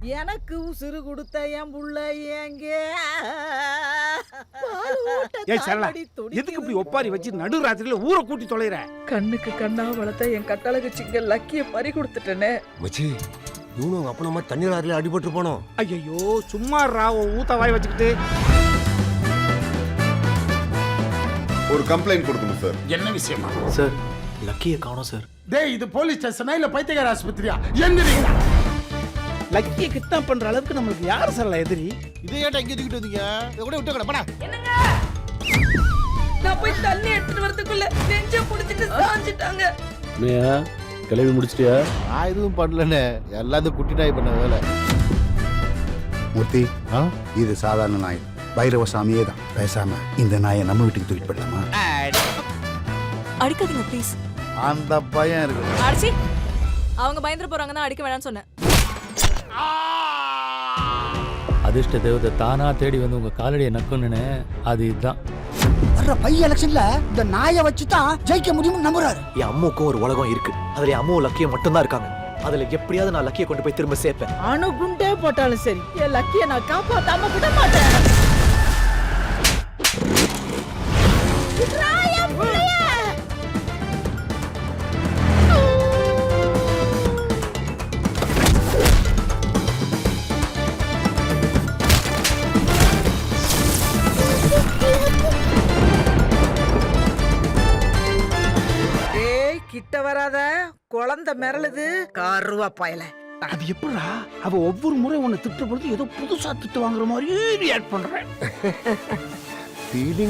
எனக்கு உசுறு கொடுத்த என் புள்ள எங்க ஏய் சரளா, எதுக்கு இப்படி ஒப்பாரி வச்சு நடு ராத்திரியில ஊரை கூட்டி தொலைற? கண்ணுக்கு கண்ணா வளர்த்த என் கட்டழகு சிங்க லக்கிய பறி கொடுத்துட்டேனே. மச்சி இவனும் அவங்க அப்பா நம்ம தண்ணீர் ஆறுல அடிபட்டு போனோம். ஐயோ சும்மா ராவ ஊத்த வாய் வச்சுக்கிட்டு. ஒரு கம்ப்ளைண்ட் கொடுக்கணும் சார். என்ன விஷயமா சார்? லக்கியை காணோம் சார். டேய் இது போலீஸ் ஸ்டேஷனா இல்ல பைத்தியக்கார ஆஸ்பத்திரியா? எந்திரிங்க. லக்கியை கிட்னாப் பண்ற அளவுக்கு நமக்கு யார் சரளா எதிரி? இதை ஏன்டா இங்க தூக்கிட்டு வந்தீங்க? இதை கூட விட்டு கடப்படா. என்னங்க? நான் போய் தண்ணி எடுத்துட்டு வரதுக்குள்ள நெஞ்ச புடிச்சிட்டு சாஞ்சிட்டாங்க. நீயா கிளம்பி முடிச்சிட்டியா? நான் எதுவும் பண்ணலனே, எல்லாத்தையும் குட்டி நாய் பண்ண வேலை. மூர்த்தி, இது சாதாரண நாய், பைரவசாமியே தான். பேசாம இந்த நாயை நம்ம வீட்டுக்கு தூக்கிட்டு போயிடலாமா? அடிக்காதீங்க ப்ளீஸ். அந்த பயம் இருக்கு. அடிச்சி அவங்க பயந்துட போறாங்க தான் அடிக்க வேணாம்னு சொன்னேன். அதிர்ஷ்ட தேவதை தானா தேடி வந்து உங்க காலடியை நக்குன்னு அது இதுதான். வர்ற பை எலெக்ஷன்ல இந்த நாயை வச்சுதான் ஜெயிக்க முடியும்னு நம்புறாரு. என் அம்முக்கும் ஒரு உலகம் இருக்கு. அதுல என் அம்மாவும் லக்கியும் மட்டும்தான் இருக்காங்க. அதுல எப்படியாவது நான் லக்கியை கொண்டு போய் திரும்ப சேர்ப்பேன். அணு குண்டே போட்டாலும் சரி, என் லக்கிய நான் காப்பாத்தாம விட மாட்டேன். கிட்ட வராத, குழந்தை மிரளுது, கருவா பயல. அது எப்படா அவ ஒவ்வொரு முறை உன்னை திட்ட பொழுது ஏதோ புதுசா திட்டு வாங்குற மாதிரியே ரியாக்ட் பண்ற? ஃபீலிங்